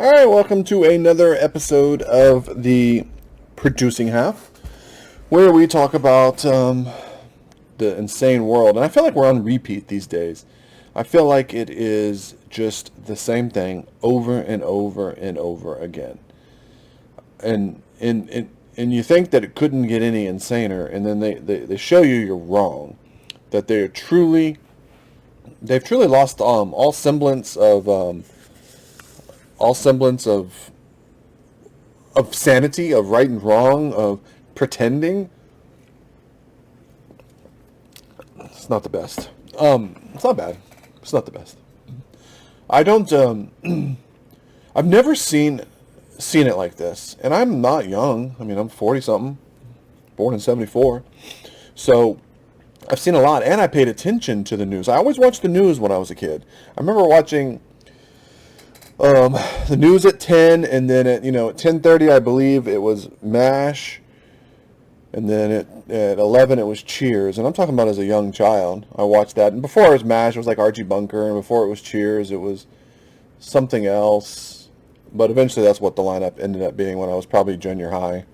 All right, welcome to another episode of the Producing Half, where we talk about the insane world. And I feel like we're on repeat these days. I feel like it is just the same thing over and over and over again. And you think that it couldn't get any insaner, and then they show you you're wrong. That they've truly lost all semblance of sanity, of right and wrong, of pretending. It's not the best. It's not bad. It's not the best. I don't. I've never seen it like this, and I'm not young. I mean, I'm 40 something, born in '74, so I've seen a lot, and I paid attention to the news. I always watched the news when I was a kid. I remember watching the news at 10, and then at 10:30, I believe it was MASH, and then at 11 it was Cheers. And I'm talking about as a young child. I watched that, and before it was MASH, it was like Archie Bunker, and before it was Cheers, it was something else. But eventually, that's what the lineup ended up being when I was probably junior high.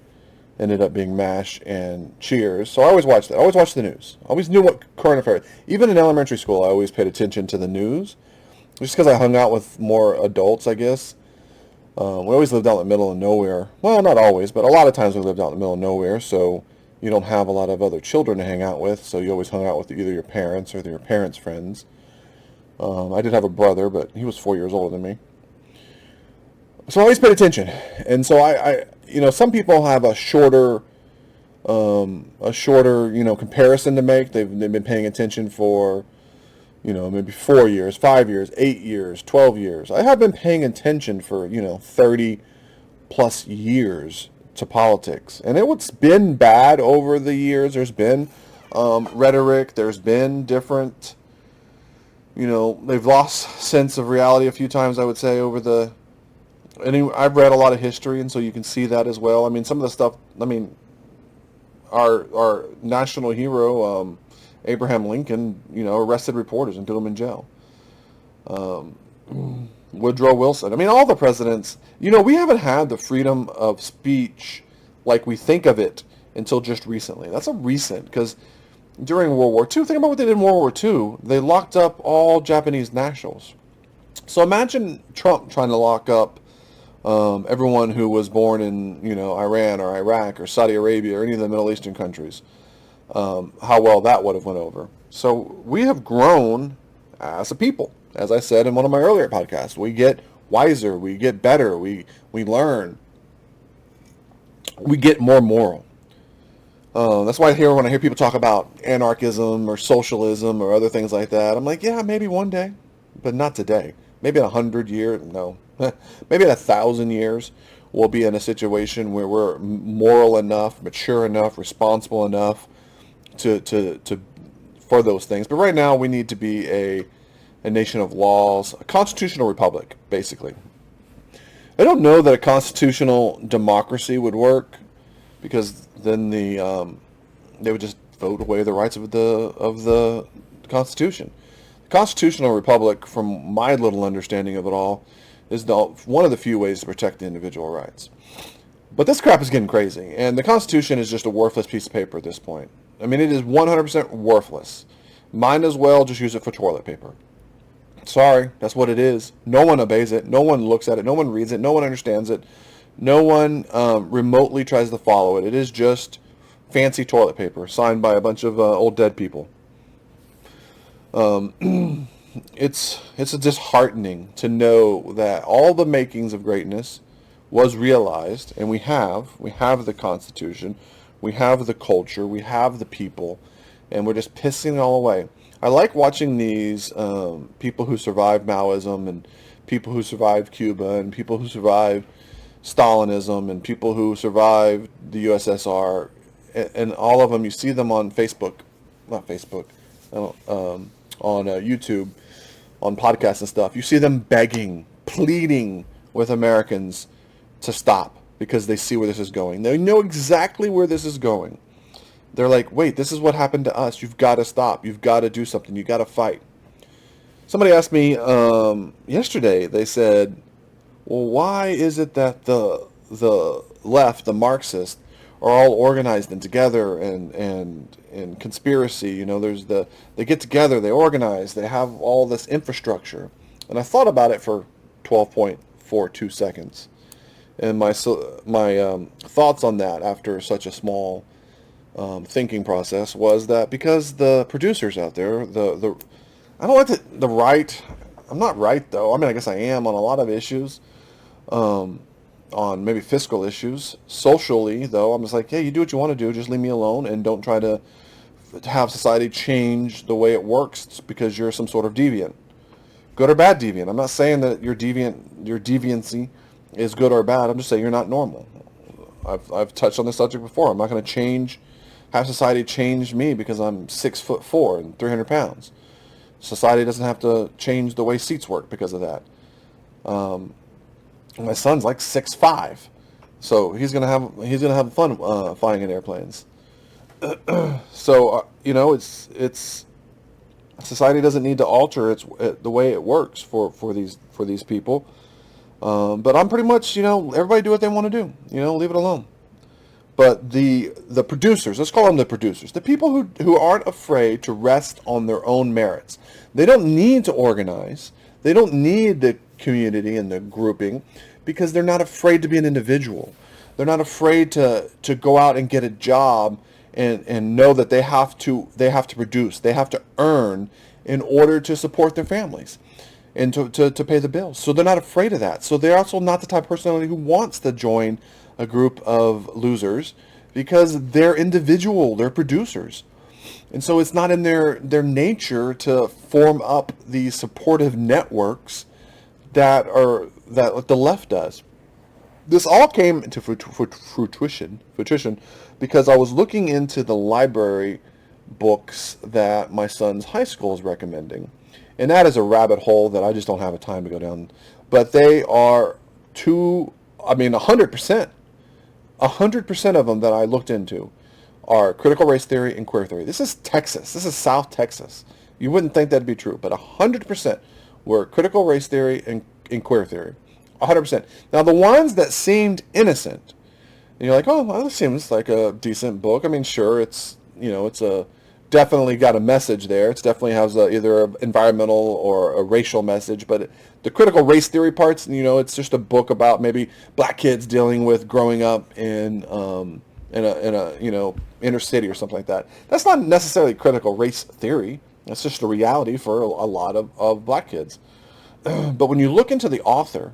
Ended up being MASH and Cheers. So I always watched that. I always watched the news. I always knew what current affairs. Even in elementary school, I always paid attention to the news. Just because I hung out with more adults, I guess. We always lived out in the middle of nowhere. Well, not always, but a lot of times we lived out in the middle of nowhere, so you don't have a lot of other children to hang out with, so you always hung out with either your parents or your parents' friends. I did have a brother, but he was 4 years older than me. So I always paid attention. And so some people have a shorter, comparison to make. They've been paying attention for maybe 4 years, 5 years, 8 years, 12 years. I have been paying attention for, 30 plus years to politics. And it's been bad over the years. There's been rhetoric. There's been different, they've lost sense of reality a few times, I would say, I've read a lot of history, and so you can see that as well. I mean, some of the stuff, our national hero, Abraham Lincoln, arrested reporters and threw them in jail. Woodrow Wilson. I mean, all the presidents. We haven't had the freedom of speech like we think of it until just recently. That's a recent, because during World War II, think about what they did in World War II. They locked up all Japanese nationals. So imagine Trump trying to lock up everyone who was born in, Iran or Iraq or Saudi Arabia or any of the Middle Eastern countries. How well that would have went over. So we have grown as a people. As I said in one of my earlier podcasts, we get wiser, we get better, we learn, we get more moral. That's why when I hear people talk about anarchism or socialism or other things like that, I'm like, yeah, maybe one day, but not today. Maybe in 100 years, no. Maybe in 1,000 years, we'll be in a situation where we're moral enough, mature enough, responsible enough for those things. But right now, we need to be a nation of laws, a constitutional republic, basically. I don't know that a constitutional democracy would work, because then they would just vote away the rights of the Constitution. The constitutional republic, from my little understanding of it all, is one of the few ways to protect the individual rights. But this crap is getting crazy, and the Constitution is just a worthless piece of paper at this point. I mean, it is 100% worthless. Might as well just use it for toilet paper. Sorry, that's what it is. No one obeys it. No one looks at it. No one reads it. No one understands it. No one remotely tries to follow it. It is just fancy toilet paper signed by a bunch of old dead people. It's disheartening to know that all the makings of greatness was realized, and we have the Constitution, we have the culture, we have the people, and we're just pissing it all away. I like watching these people who survived Maoism, and people who survived Cuba, and people who survived Stalinism, and people who survived the USSR, and all of them. You see them on Facebook, not Facebook, on YouTube, on podcasts and stuff. You see them begging, pleading with Americans to stop, because they see where this is going. They know exactly where this is going. They're like, wait, this is what happened to us. You've got to stop. You've got to do something. You've got to fight. Somebody asked me yesterday, they said, Well, why is it that the left, the Marxists, are all organized and together and conspiracy? There's they get together, they organize, they have all this infrastructure. And I thought about it for 12.42 seconds. And my thoughts on that after such a small thinking process was that because the producers out there, the I don't like the right. I'm not right though. I mean, I guess I am on a lot of issues, um, on maybe fiscal issues. Socially, though, I'm just like, hey, you do what you want to do. Just leave me alone and don't try to have society change the way it works because you're some sort of deviant, good or bad deviant. I'm not saying that your deviancy is good or bad. I'm just saying you're not normal. I've touched on this subject before. I'm not going to have society change me because I'm 6'4" and 300 pounds. Society doesn't have to change the way seats work because of that. Um, my son's like 6'5", so he's gonna have fun flying in airplanes. So it's society doesn't need to alter the way it works for these people. But I'm pretty much everybody do what they want to do. Leave it alone. But the producers, let's call them the producers, the people who aren't afraid to rest on their own merits. They don't need to organize. They don't need the community and the grouping because they're not afraid to be an individual. They're not afraid to go out and get a job and know that they have to produce. They have to earn in order to support their families and to pay the bills. So they're not afraid of that. So they're also not the type of personality who wants to join a group of losers because they're individual, they're producers. And so it's not in their nature to form up these supportive networks that the left does. This all came into fruition because I was looking into the library books that my son's high school is recommending. And that is a rabbit hole that I just don't have a time to go down. But they are 100%. 100% of them that I looked into are critical race theory and queer theory. This is Texas. This is South Texas. You wouldn't think that'd be true, but 100% were critical race theory and queer theory. 100%. Now, the ones that seemed innocent, and you're like, oh, well, this seems like a decent book. I mean, sure, it's definitely got a message there. It definitely has either an environmental or a racial message. But the critical race theory parts, it's just a book about maybe black kids dealing with growing up in a inner city or something like that. That's not necessarily critical race theory. That's just a reality for a lot of black kids. But when you look into the author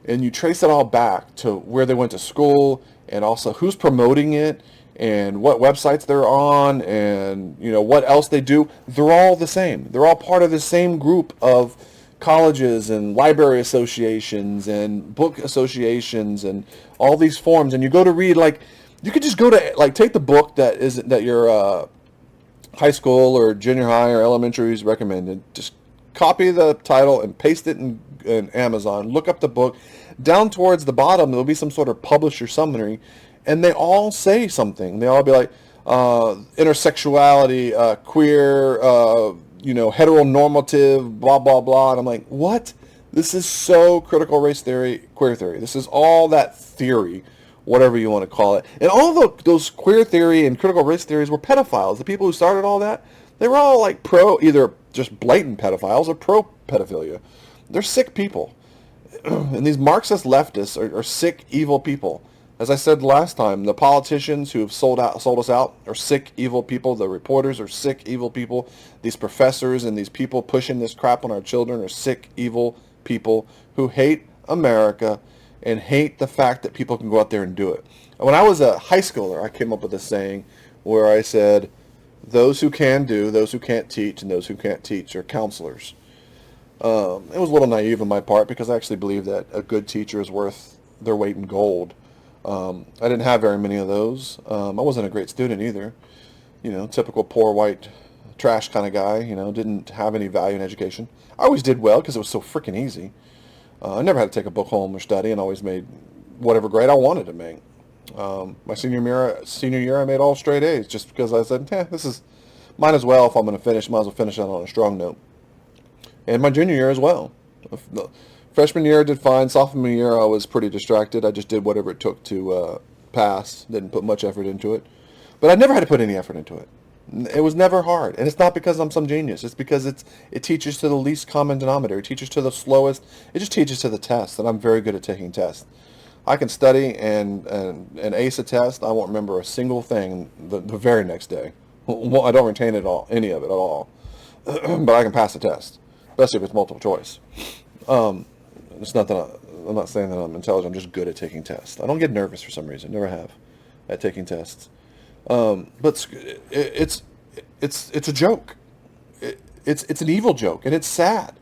and you trace it all back to where they went to school and also who's promoting it and what websites they're on and what else they do, they're all the same. They're all part of the same group of colleges and library associations and book associations and all these forums. And you go to read, like, you could just go to, like, take the book that your high school or junior high or elementary is recommended, just copy the title and paste it in Amazon, look up the book. Down towards the bottom, there'll be some sort of publisher summary, and they all say something. They all be like, intersexuality, queer, heteronormative, blah, blah, blah. And I'm like, what? This is so critical race theory, queer theory. This is all that theory, whatever you want to call it. And all those queer theory and critical race theories were pedophiles. The people who started all that, they were all like either just blatant pedophiles or pro-pedophilia. They're sick people. And these Marxist leftists are sick, evil people. As I said last time, the politicians who have sold us out are sick, evil people. The reporters are sick, evil people. These professors and these people pushing this crap on our children are sick, evil people who hate America and hate the fact that people can go out there and do it. And when I was a high schooler, I came up with a saying where I said, those who can do, those who can't teach, and those who can't teach are counselors. It was a little naive on my part because I actually believe that a good teacher is worth their weight in gold. I didn't have very many of those. I wasn't a great student either. Typical poor white trash kind of guy, didn't have any value in education. I always did well because it was so freaking easy. I never had to take a book home or study and always made whatever grade I wanted to make. My senior year, I made all straight A's just because I said, might as well, if I'm going to finish, might as well finish it on a strong note. And my junior year as well. Freshman year I did fine. Sophomore year I was pretty distracted. I just did whatever it took to pass. Didn't put much effort into it. But I never had to put any effort into it. It was never hard. And it's not because I'm some genius. It's because it teaches to the least common denominator. It teaches to the slowest. It just teaches to the test. And I'm very good at taking tests. I can study and ace a test. I won't remember a single thing the very next day. Well, I don't retain it all, any of it at all. But I can pass the test, especially if it's multiple choice. It's not that I'm not saying that I'm intelligent. I'm just good at taking tests. I don't get nervous for some reason. Never have at taking tests. But it's a joke. It's an evil joke, and it's sad.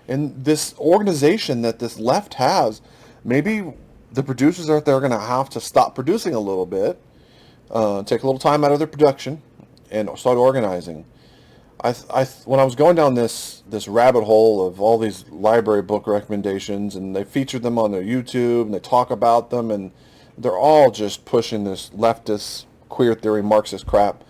And this organization that this left has, maybe the producers out there are going to have to stop producing a little bit, take a little time out of their production, and start organizing. When I was going down this rabbit hole of all these library book recommendations, and they featured them on their YouTube, and they talk about them, and they're all just pushing this leftist, queer theory, Marxist crap,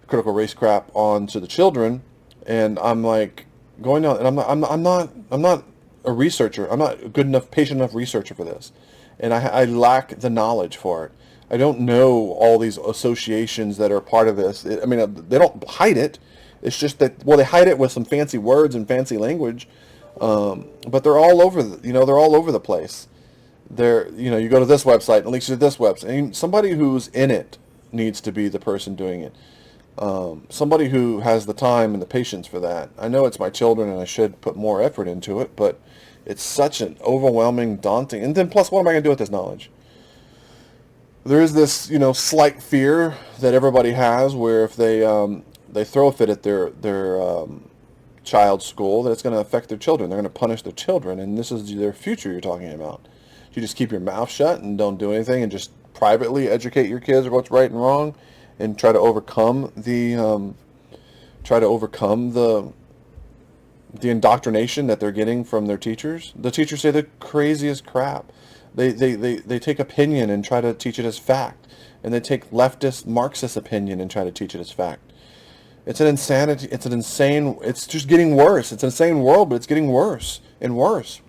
critical race crap onto the children, and I'm like going down, and I'm not a researcher. I'm not a good enough, patient enough researcher for this, and I lack the knowledge for it. I don't know all these associations that are part of this. I mean, they don't hide it. It's just that, well, they hide it with some fancy words and fancy language, but they're all over. They're all over the place. You go to this website, and links to this website. And somebody who's in it needs to be the person doing it. Somebody who has the time and the patience for that. I know it's my children, and I should put more effort into it, but it's such an overwhelming, daunting. And then plus, what am I going to do with this knowledge? There is this, slight fear that everybody has, where if they throw a fit at their child's school, that it's going to affect their children. They're going to punish their children, and this is their future you're talking about. You just keep your mouth shut and don't do anything, and just privately educate your kids of what's right and wrong, and try to overcome the indoctrination that they're getting from their teachers. The teachers say the craziest crap. They take opinion and try to teach it as fact, and they take leftist Marxist opinion and try to teach it as fact. It's an insanity. It's an insane. It's just getting worse. It's an insane world, but it's getting worse and worse.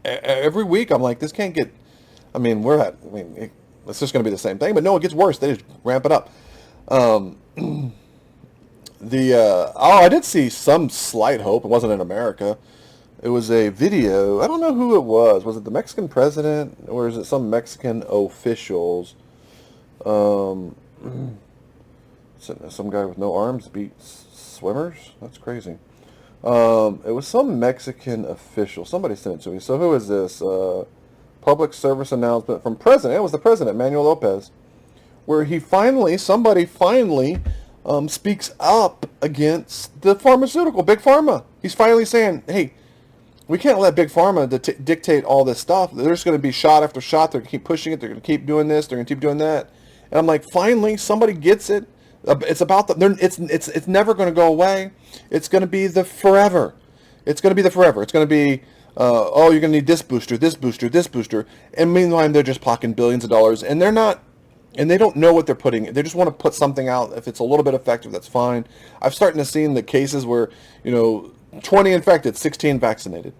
Every week, I'm like, this can't get. It's just going to be the same thing. But no, it gets worse. They just ramp it up. I did see some slight hope. It wasn't in America. It was a video. I don't know who it was. Was it the Mexican president, or is it some Mexican officials? Some guy with no arms beats swimmers? That's crazy. It was some Mexican official. Somebody sent it to me. So who is this? Public service announcement from president. It was the president, Manuel Lopez, where somebody finally speaks up against the pharmaceutical, Big Pharma. He's finally saying, hey, we can't let Big Pharma dictate all this stuff. They're just going to be shot after shot. They're going to keep pushing it. They're going to keep doing this. They're going to keep doing that. And I'm like, finally, somebody gets it. It's about it's never going to go away. It's going to be the forever. It's going to be the forever. It's going to be, you're going to need this booster, this booster, this booster. And meanwhile, they're just pocketing billions of dollars. And they're not, and they don't know what they're putting. They just want to put something out. If it's a little bit effective, that's fine. I've started to see the cases where, 20 infected, 16 vaccinated.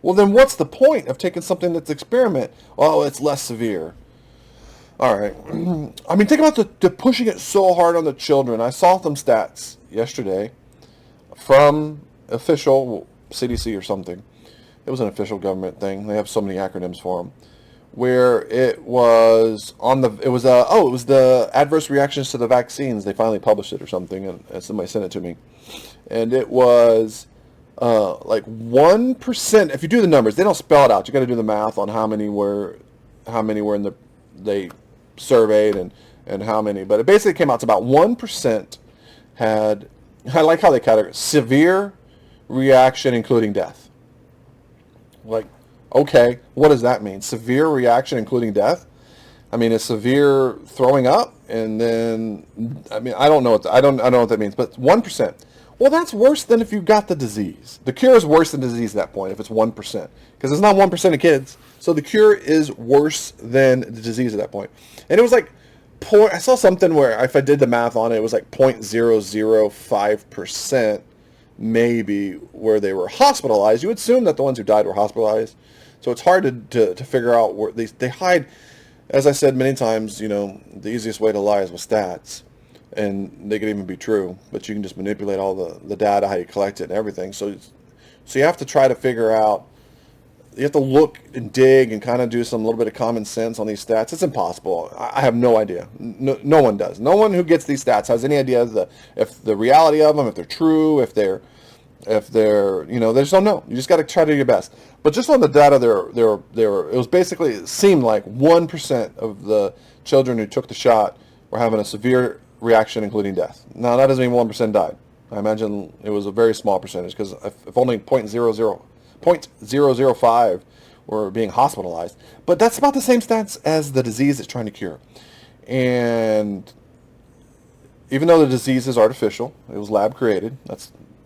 Well, then what's the point of taking something that's experiment? Oh, it's less severe. All right. I mean, think about the pushing it so hard on the children. I saw some stats yesterday from official CDC or something. It was an official government thing. They have so many acronyms for them. Where it was the adverse reactions to the vaccines. They finally published it or something, and somebody sent it to me. And it was like 1%. If you do the numbers, they don't spell it out. You got to do the math on how many were in they surveyed and how many. But it basically came out to about 1% had. I like how they categorize severe reaction, including death. Like, okay, what does that mean? Severe reaction, including death? I mean, a severe throwing up, and then I don't know what that means. But 1%. Well, that's worse than if you got the disease. The cure is worse than disease at that point if it's 1%, because it's not 1% of kids. So the cure is worse than the disease at that point. And it was like, I saw something where if I did the math on it, it was like 0.005% maybe where they were hospitalized. You would assume that the ones who died were hospitalized. So it's hard to figure out where they hide. As I said many times, the easiest way to lie is with stats, and they could even be true, but you can just manipulate all the data, how you collect it, and everything. So you have to try to figure out. You have to look and dig and kind of do some little bit of common sense on these stats. It's impossible. I have no idea. No one does. No one who gets these stats has any idea of if the reality of them, if they're true, if they're they just don't know. You just got to try to do your best. But just on the data, it was basically, it seemed like 1% of the children who took the shot were having a severe reaction, including death. Now that doesn't mean 1% died. I imagine it was a very small percentage, because if only 0.005 were being hospitalized. But that's about the same stats as the disease it's trying to cure. And even though the disease is artificial, it was lab created.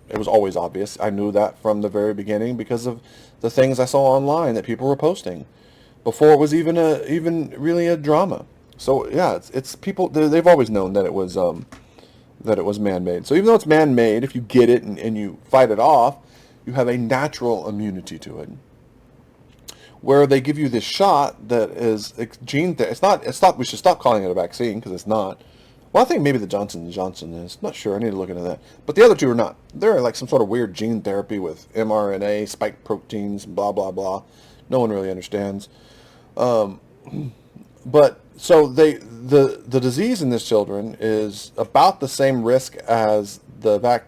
It was always obvious. I knew that from the very beginning because of the things I saw online that people were posting before it was even really a drama. So yeah, it's people. They've always known that it was man-made. So even though it's man-made, if you get it and you fight it off, you have a natural immunity to it. Where they give you this shot that is gene therapy. It's not. We should stop calling it a vaccine, because it's not. Well, I think maybe the Johnson & Johnson is. Not sure. I need to look into that. But the other two are not. They're like some sort of weird gene therapy with mRNA, spike proteins, blah, blah, blah. No one really understands. But so the disease in this children is about the same risk as the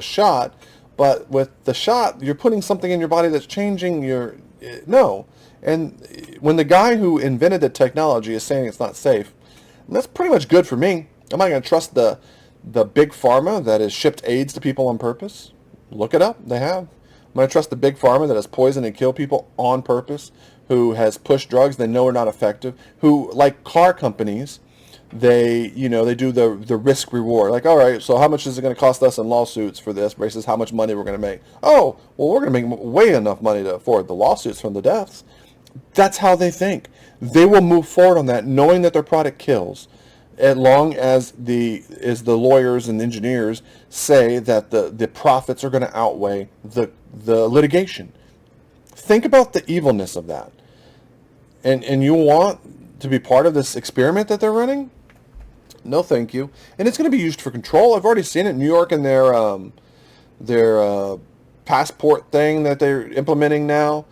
shot, but with the shot, you're putting something in your body that's changing no. And when the guy who invented the technology is saying it's not safe, that's pretty much good for me. Am I going to trust the big pharma that has shipped AIDS to people on purpose? Look it up. They have. I'm going to trust the big pharma that has poisoned and killed people on purpose, who has pushed drugs they know are not effective, who, like car companies, they do the risk reward. Like, all right, so how much is it going to cost us in lawsuits for this versus how much money we're going to make? Oh, well, we're going to make way enough money to afford the lawsuits from the deaths. That's how they think. They will move forward on that, knowing that their product kills, as long as the lawyers and engineers say that the profits are going to outweigh the litigation. Think about the evilness of that. And you want to be part of this experiment that they're running? No, thank you. And it's going to be used for control. I've already seen it in New York in their passport thing that they're implementing now.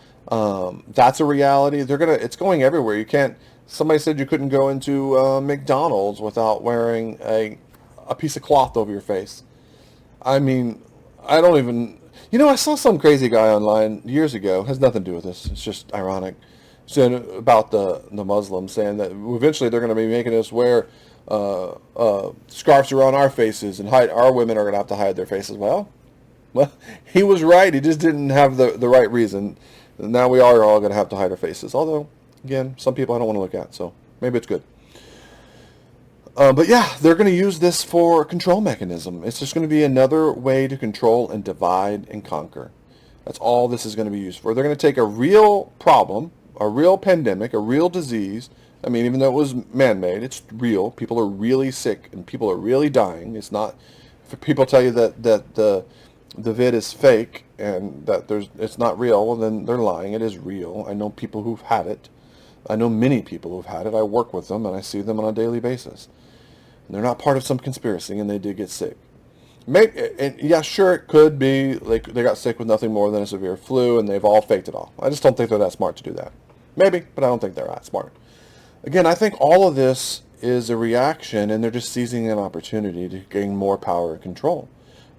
That's a reality. It's going everywhere. You can't. Somebody said you couldn't go into McDonald's without wearing a piece of cloth over your face. I mean, I don't even. I saw some crazy guy online years ago. Has nothing to do with this. It's just ironic. Saying about the Muslims, saying that eventually they're going to be making us wear scarves around our faces, and our women are going to have to hide their faces. Well, he was right. He just didn't have the right reason. Now we are all going to have to hide our faces. Although, again, some people I don't want to look at, so maybe it's good. But yeah, they're going to use this for a control mechanism. It's just going to be another way to control and divide and conquer. That's all this is going to be used for. They're going to take a real problem, a real pandemic, a real disease. I mean, even though it was man-made, it's real. People are really sick and people are really dying. It's not. If people tell you that the vid is fake and that it's not real, well, then they're lying. It is real. I know people who've had it. I know many people who've had it. I work with them and I see them on a daily basis. And they're not part of some conspiracy, and they did get sick. And yeah, sure, it could be like they got sick with nothing more than a severe flu, and they've all faked it all. I just don't think they're that smart to do that. Maybe, but I don't think they're that smart. Again, I think all of this is a reaction, and they're just seizing an opportunity to gain more power and control.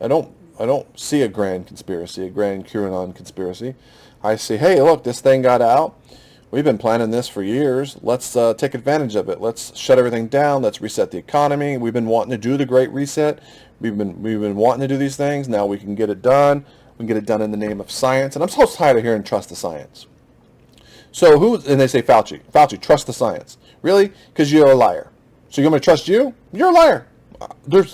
I don't see a grand conspiracy, a grand QAnon conspiracy. I see, hey, look, this thing got out. We've been planning this for years. Let's take advantage of it. Let's shut everything down. Let's reset the economy. We've been wanting to do the Great Reset. We've been wanting to do these things. Now we can get it done. We can get it done in the name of science. And I'm so tired of hearing trust the science. So and they say Fauci, trust the science. Really? Because you're a liar. So you want me to trust you? You're a liar.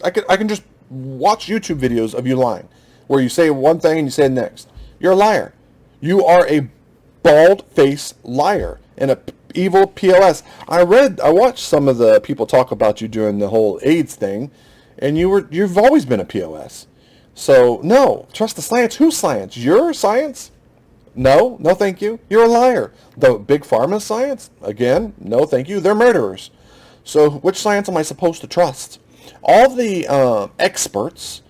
I can just watch YouTube videos of you lying, where you say one thing and you say the next. You're a liar. You are a bald-faced liar and a evil POS. I watched some of the people talk about you during the whole AIDS thing, and you've always been a POS. So no, trust the science. Whose science? Your science? No, no thank you. You're a liar. The big pharma science, again, no thank you. They're murderers. So which science am I supposed to trust? All the experts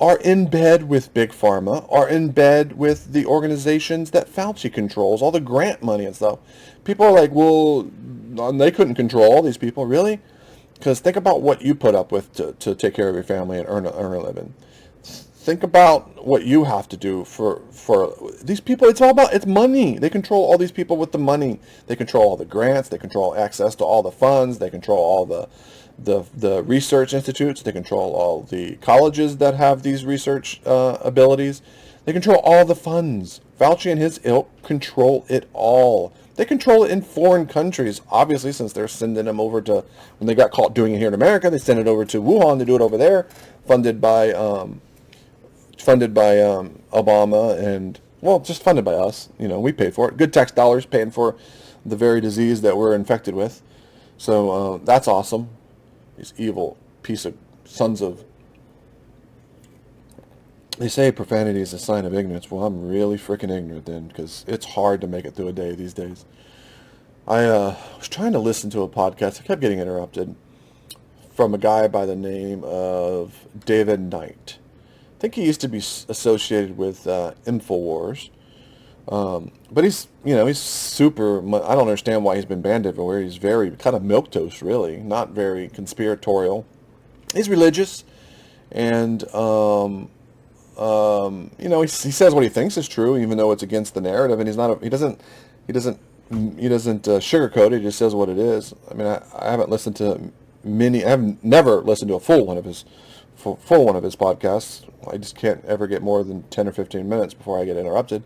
are in bed with big pharma, are in bed with the organizations that Fauci controls, all the grant money and stuff. People are like, well, they couldn't control all these people, really? Because think about what you put up with to take care of your family and earn a living. Think about what you have to do for these people. It's money. They control all these people with the money. They control all the grants. They control access to all the funds. They control all the research institutes. They control all the colleges that have these research abilities. They control all the funds. Fauci and his ilk control it all. They control it in foreign countries, obviously, since they're sending them over to, when they got caught doing it here in America, they send it over to Wuhan to do it over there, funded by Obama and, well, just funded by us. You know, we paid for it. Good tax dollars paying for the very disease that we're infected with. So that's awesome. These evil piece of sons of... They say profanity is a sign of ignorance. Well, I'm really freaking ignorant then, because it's hard to make it through a day these days. I was trying to listen to a podcast. I kept getting interrupted from a guy by the name of David Knight. I think he used to be associated with InfoWars. But he's super... I don't understand why he's been banned everywhere. He's very kind of milquetoast, really. Not very conspiratorial. He's religious. And... he says what he thinks is true, even though it's against the narrative, and he doesn't sugarcoat it. He just says what it is. I mean, I haven't listened to many. I've never listened to a full one of his podcasts. I just can't ever get more than 10 or 15 minutes before I get interrupted.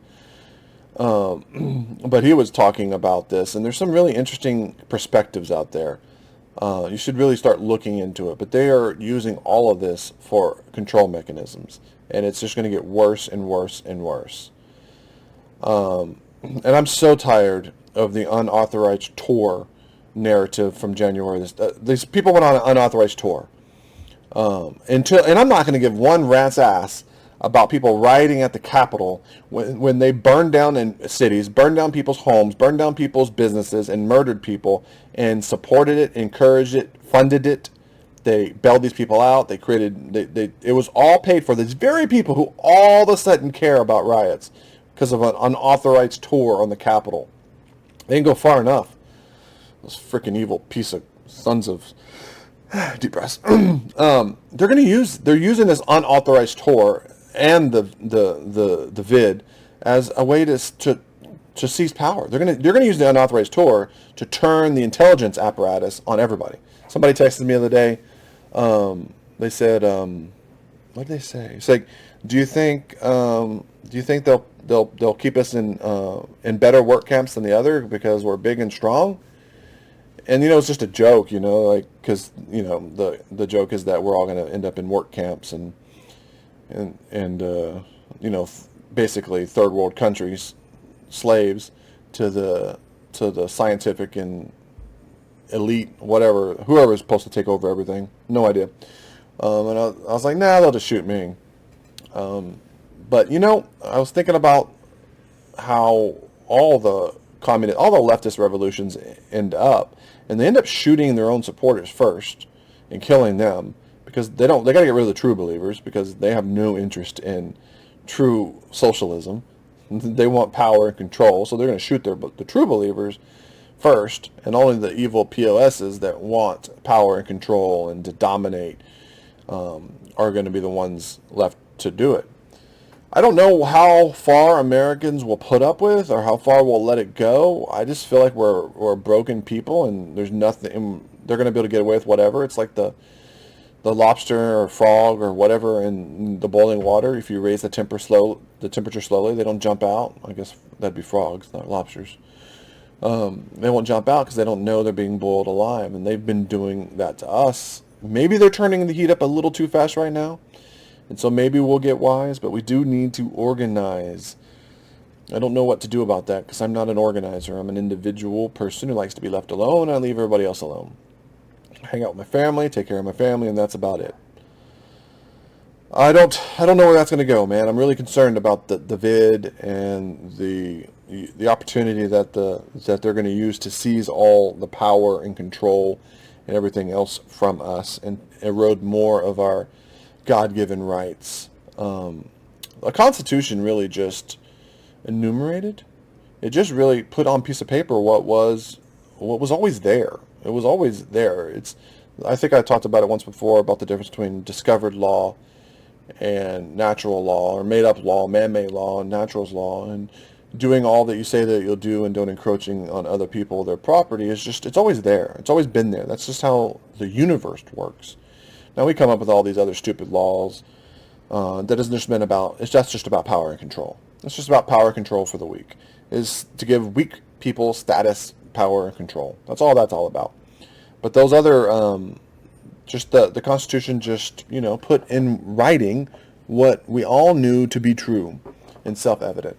But he was talking about this, and there's some really interesting perspectives out there. You should really start looking into it. But they are using all of this for control mechanisms. And it's just going to get worse and worse and worse. And I'm so tired of the unauthorized tour narrative from January. These people went on an unauthorized tour. And I'm not going to give one rat's ass about people rioting at the Capitol when they burned down in cities, burned down people's homes, burned down people's businesses, and murdered people, and supported it, encouraged it, funded it. They bailed these people out. They created... It was all paid for. These very people who all of a sudden care about riots because of an unauthorized tour on the Capitol. They didn't go far enough. Those freaking evil piece of sons of... Deep breaths. They're using this unauthorized tour and the vid as a way to seize power. They're gonna use the unauthorized tour to turn the intelligence apparatus on everybody. Somebody texted me the other day. They said, what did they say? It's like, do you think they'll keep us in better work camps than the other because we're big and strong? And it's just a joke, like, because the joke is that we're all going to end up in work camps and basically third world countries, slaves to the scientific and elite, whoever is supposed to take over everything. No idea. And I was like, nah, they'll just shoot me. But I was thinking about how all the leftist revolutions end up, and they end up shooting their own supporters first and killing them because they got to get rid of the true believers because they have no interest in true socialism. They want power and control, so they're going to shoot the true believers first, and only the evil POSs that want power and control and to dominate are going to be the ones left to do it. I don't know how far Americans will put up with or how far we'll let it go. I just feel like we're broken people, and there's nothing. They're going to be able to get away with whatever. It's like the lobster or frog or whatever in the boiling water. If you raise the temperature slowly, they don't jump out. I guess that'd be frogs, not lobsters. They won't jump out because they don't know they're being boiled alive, and they've been doing that to us. Maybe they're turning the heat up a little too fast right now, and so maybe we'll get wise, but we do need to organize. I don't know what to do about that because I'm not an organizer. I'm an individual person who likes to be left alone. I leave everybody else alone. Hang out with my family, take care of my family, and that's about it. I don't know where that's going to go, man. I'm really concerned about the vid and the opportunity that they're going to use to seize all the power and control and everything else from us and erode more of our God-given rights. The Constitution really just enumerated. It just really put on piece of paper what was always there. It was always there. I think I talked about it once before about the difference between discovered law and natural law, or made up law, man-made law, and natural's law, and doing all that you say that you'll do and don't encroaching on other people, their property is just, it's always there. It's always been there. That's just how the universe works. Now we come up with all these other stupid laws that isn't just been about, that's just about power and control. It's just about power control for the weak, is to give weak people status, power, and control. That's all about. But those other just the Constitution just, put in writing what we all knew to be true and self-evident.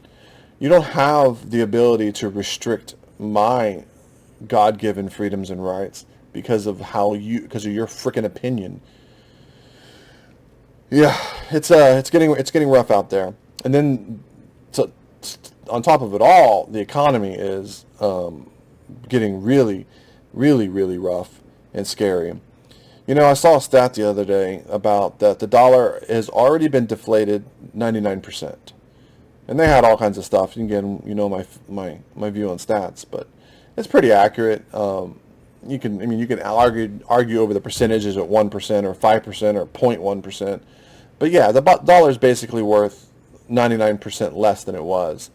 You don't have the ability to restrict my God-given freedoms and rights because of your freaking opinion. Yeah, it's getting rough out there. And then on top of it all, the economy is getting really, really, really rough and scary. I saw a stat the other day about that the dollar has already been deflated 99%. And they had all kinds of stuff. You can get, my view on stats, but it's pretty accurate. You can argue over the percentages at 1% or 5% or 0.1%. But yeah, the dollar is basically worth 99% less than it was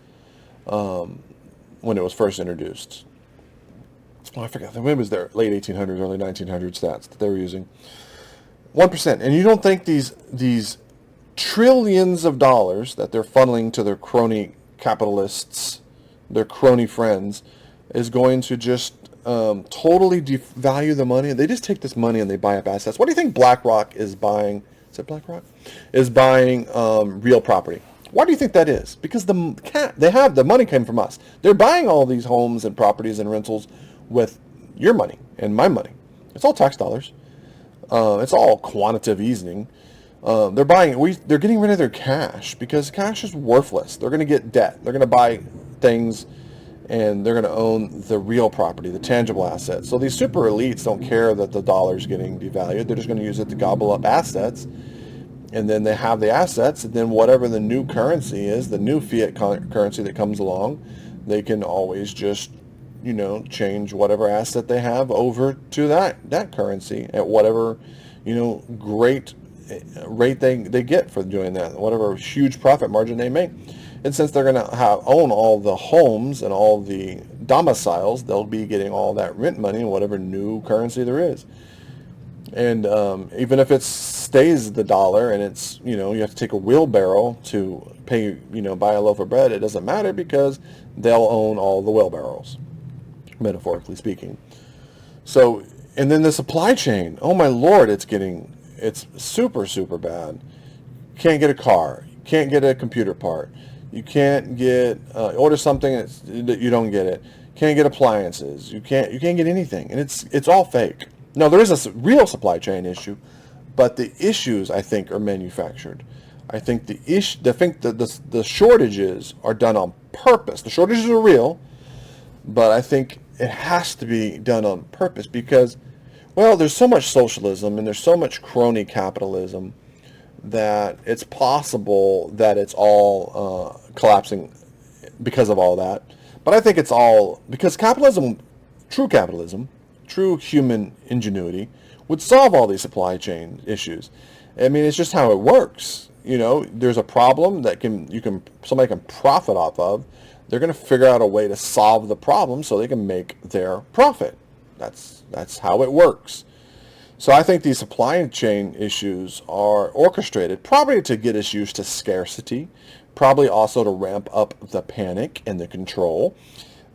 when it was first introduced. Oh, I forgot. It was their late 1800s, early 1900s stats that they were using. 1%. And you don't think these trillions of dollars that they're funneling to their crony capitalists, their crony friends, is going to just totally devalue the money? They just take this money and they buy up assets. What do you think BlackRock is buying? Is it BlackRock? Is buying real property. Why do you think that is? Because the money came from us. They're buying all these homes and properties and rentals with your money and my money. It's all tax dollars. It's all quantitative easing. They're getting rid of their cash because cash is worthless. They're going to get debt. They're going to buy things, and they're going to own the real property, the tangible assets. So these super elites don't care that the dollar's getting devalued. They're just going to use it to gobble up assets, and then they have the assets, and then whatever the new currency is, the new fiat currency that comes along, they can always just change whatever asset they have over to that currency at whatever, great rate they get for doing that, whatever huge profit margin they make. And since they're going to own all the homes and all the domiciles, they'll be getting all that rent money in whatever new currency there is. And even if it stays the dollar and it's, you have to take a wheelbarrow to pay, buy a loaf of bread, it doesn't matter because they'll own all the wheelbarrows, metaphorically speaking. So, and then the supply chain, oh my Lord, it's super, super bad. Can't get a car, can't get a computer part, you can't get, order something that you don't get it, can't get appliances, you can't get anything, and it's all fake. No, there is a real supply chain issue, but the issues, I think, are manufactured. I think the shortages are done on purpose. The shortages are real, but I think it has to be done on purpose because, well, there's so much socialism and there's so much crony capitalism that it's possible that it's all collapsing because of all that. But I think it's all because true human ingenuity would solve all these supply chain issues. I mean, it's just how it works. There's a problem that somebody can profit off of. They're going to figure out a way to solve the problem so they can make their profit. That's how it works. So I think these supply chain issues are orchestrated probably to get us used to scarcity, probably also to ramp up the panic and the control.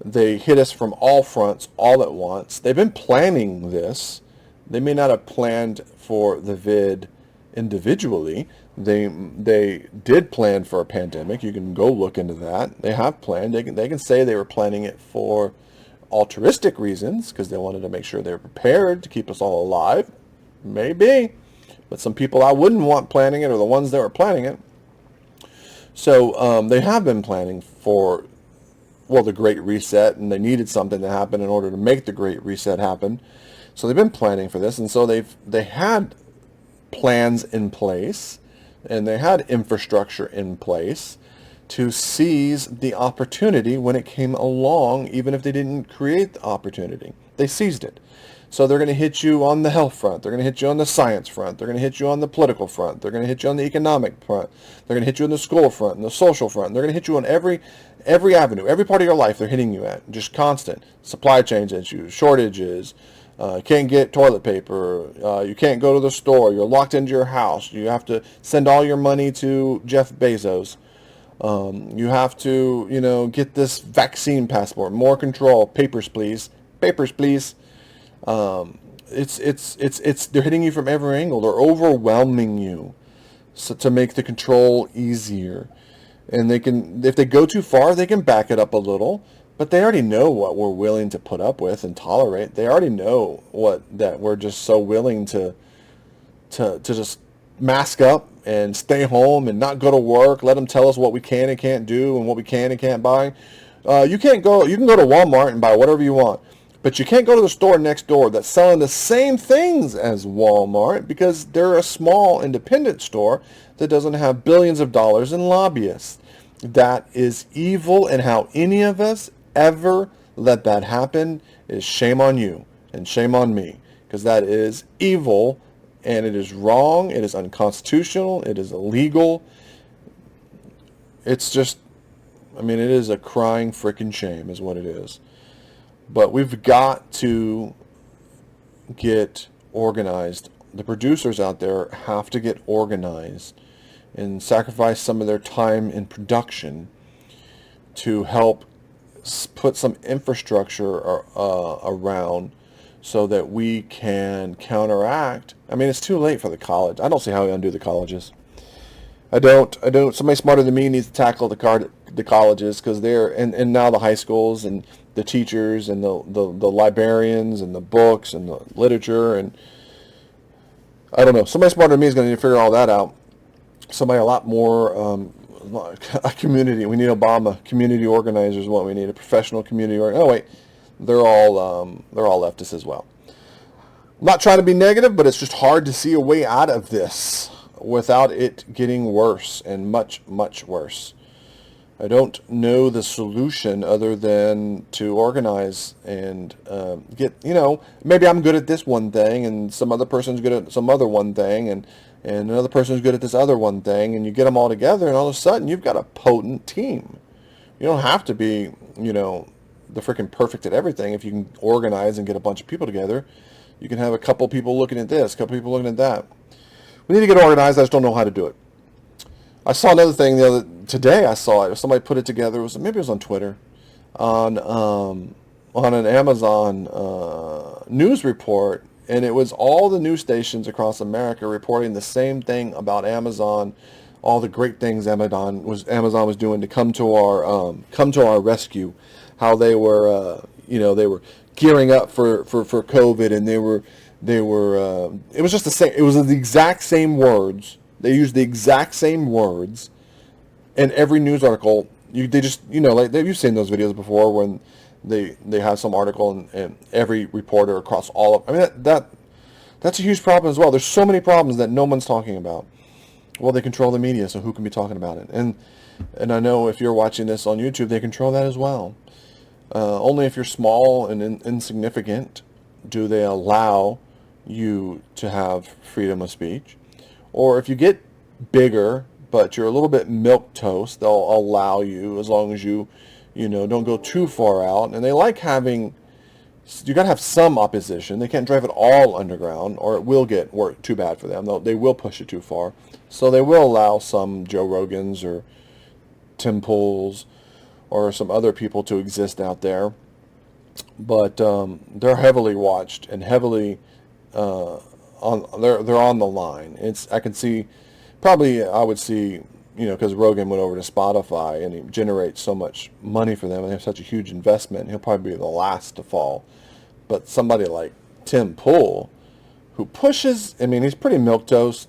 They hit us from all fronts all at once. They've been planning this. They may not have planned for the vid individually. They did plan for a pandemic. You can go look into that. They have planned. They can say they were planning it for altruistic reasons because they wanted to make sure they were prepared to keep us all alive. Maybe. but some people I wouldn't want planning it are the ones that were planning it. So they have been planning for, well, the Great Reset, and they needed something to happen in order to make the Great Reset happen. So they've been planning for this, and so they had plans in place, and they had infrastructure in place to seize the opportunity when it came along, even if they didn't create the opportunity. They seized it. So they're going to hit you on the health front. They're going to hit you on the science front. They're going to hit you on the political front. They're going to hit you on the economic front. They're going to hit you on the school front and the social front. They're going to hit you on every avenue, every part of your life. They're hitting you at just constant supply chain issues, shortages. You can't get toilet paper. You can't go to the store. You're locked into your house. You have to send all your money to Jeff Bezos. You have to, get this vaccine passport, more control, papers, please. Papers, please. They're hitting you from every angle. They're overwhelming you so to make the control easier. And if they go too far, they can back it up a little, but they already know what we're willing to put up with and tolerate. They already know that we're just so willing to just mask up and stay home and not go to work. Let them tell us what we can and can't do and what we can and can't buy. You can go to Walmart and buy whatever you want. But you can't go to the store next door that's selling the same things as Walmart because they're a small independent store that doesn't have billions of dollars in lobbyists. That is evil, and how any of us ever let that happen is shame on you and shame on me, because that is evil, and it is wrong, it is unconstitutional, it is illegal. It's just, it is a crying frickin' shame is what it is. But we've got to get organized. The producers out there have to get organized and sacrifice some of their time in production to help put some infrastructure around so that we can counteract. It's too late for the college. I don't see how we undo the colleges. I don't. Somebody smarter than me needs to tackle the colleges, because and now the high schools and the teachers and the librarians and the books and the literature, and I don't know. Somebody smarter than me is going to need to figure all that out. Somebody a lot more a community. We need Obama community organizers. What we need, a professional community. Oh wait, they're all leftists as well. I'm not trying to be negative, but it's just hard to see a way out of this without it getting worse and much, much worse. I don't know the solution other than to organize and get, maybe I'm good at this one thing and some other person's good at some other one thing and another person's good at this other one thing, and you get them all together and all of a sudden you've got a potent team. You don't have to be, the freaking perfect at everything. If you can organize and get a bunch of people together, you can have a couple people looking at this, a couple people looking at that. We need to get organized. I just don't know how to do it. I saw another thing today. I saw it. Somebody put it together. Maybe it was on Twitter, on an Amazon news report, and it was all the news stations across America reporting the same thing about Amazon, all the great things Amazon was doing to come to our rescue, how they were gearing up for COVID, and they were it was just the same. It was the exact same words. They used the exact same words in every news article. You've seen those videos before when they have some article and every reporter across all of. That's a huge problem as well. There's so many problems that no one's talking about. Well, they control the media, so who can be talking about it? And I know if you're watching this on YouTube, they control that as well. Only if you're small and insignificant do they allow you to have freedom of speech. Or if you get bigger, but you're a little bit milquetoast, they'll allow you, as long as you don't go too far out. And they like having, you got to have some opposition. They can't drive it all underground, or it will get too bad for them. They will push it too far. So they will allow some Joe Rogans or Tim Pools or some other people to exist out there. But they're heavily watched and heavily they're on the line. I can see, probably I would see, because Rogan went over to Spotify and he generates so much money for them and they have such a huge investment, he'll probably be the last to fall. But somebody like Tim Pool, who pushes, he's pretty milquetoast,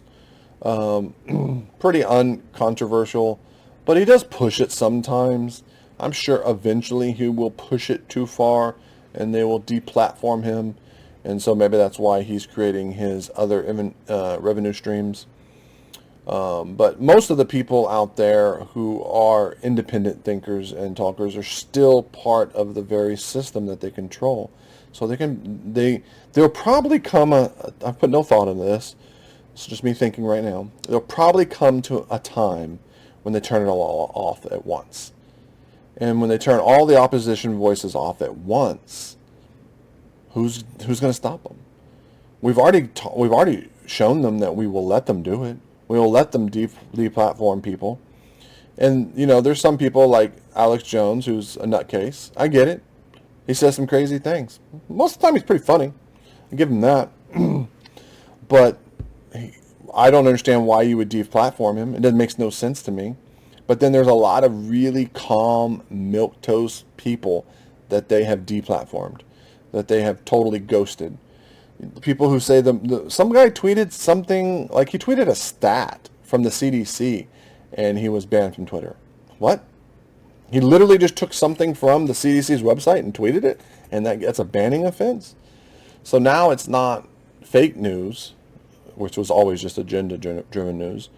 Pretty uncontroversial, but he does push it sometimes. I'm sure eventually he will push it too far and they will deplatform him. And so maybe that's why he's creating his other revenue streams. But most of the people out there who are independent thinkers and talkers are still part of the very system that they control. So they'll probably come I've put no thought into this. It's just me thinking right now. There'll probably come to a time when they turn it all off at once. And when they turn all the opposition voices off at once, who's going to stop them? We've already shown them that we will let them do it. We will let them deplatform people. And, there's some people like Alex Jones, who's a nutcase. I get it. He says some crazy things. Most of the time he's pretty funny. I give him that. But I don't understand why you would deplatform him. It makes no sense to me. But then there's a lot of really calm, milquetoast people that they have deplatformed, that they have totally ghosted. People who say some guy tweeted something, like he tweeted a stat from the CDC and he was banned from Twitter. What? He literally just took something from the CDC's website and tweeted it, and that's a banning offense? So now it's not fake news, which was always just agenda-driven news.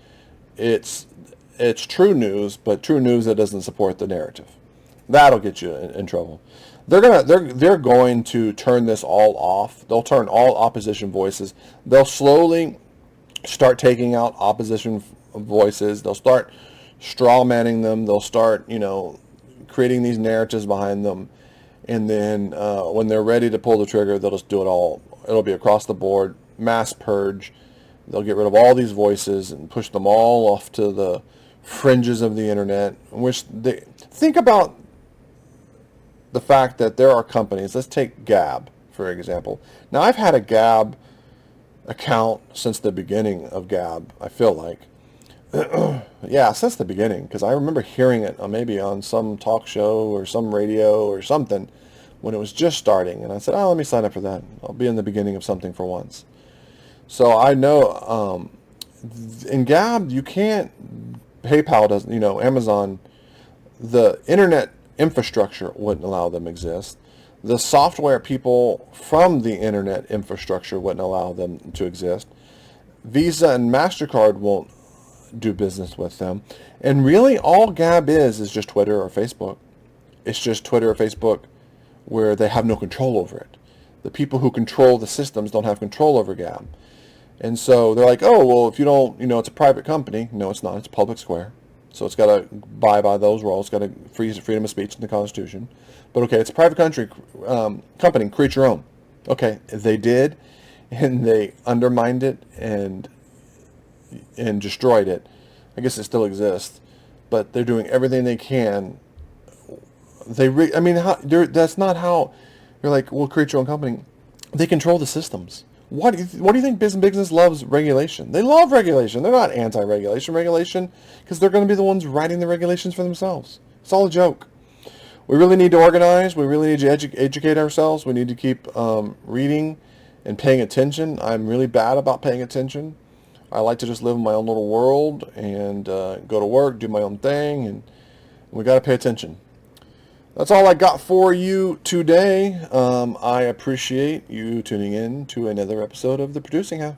It's true news, but true news that doesn't support the narrative. That'll get you in trouble. They're going to turn this all off. They'll turn all opposition voices. They'll slowly start taking out opposition voices. They'll start straw manning them. They'll start, creating these narratives behind them. And then when they're ready to pull the trigger, they'll just do it all. It'll be across the board, mass purge. They'll get rid of all these voices and push them all off to the fringes of the internet. Think about the fact that there are companies. Let's take Gab, for example. Now, I've had a Gab account since the beginning of Gab, I feel like. Yeah, since the beginning, because I remember hearing it maybe on some talk show or some radio or something when it was just starting. And I said, let me sign up for that. I'll be in the beginning of something for once. So I know in Gab, you can't, PayPal doesn't, Amazon, the internet infrastructure wouldn't allow them to exist. The software people from the internet infrastructure wouldn't allow them to exist. Visa and MasterCard won't do business with them. And really all Gab is just Twitter or Facebook. It's just Twitter or Facebook where they have no control over it. The people who control the systems don't have control over Gab. And so they're like, oh, well, if you don't, it's a private company. No, it's not. It's a public square. So it's got to abide by those rules. It's got to freedom of speech in the Constitution. But okay, it's a private company. Create your own. Okay, they did, and they undermined it and destroyed it. I guess it still exists, but they're doing everything they can. That's not how. You're like, well, create your own company. They control the systems. What do you think business loves regulation? They love regulation. They're not anti-regulation because they're going to be the ones writing the regulations for themselves. It's all a joke. We really need to organize. We really need to educate ourselves. We need to keep reading and paying attention. I'm really bad about paying attention. I like to just live in my own little world and go to work, do my own thing, and we got to pay attention. That's all I got for you today. I appreciate you tuning in to another episode of The Producing Half.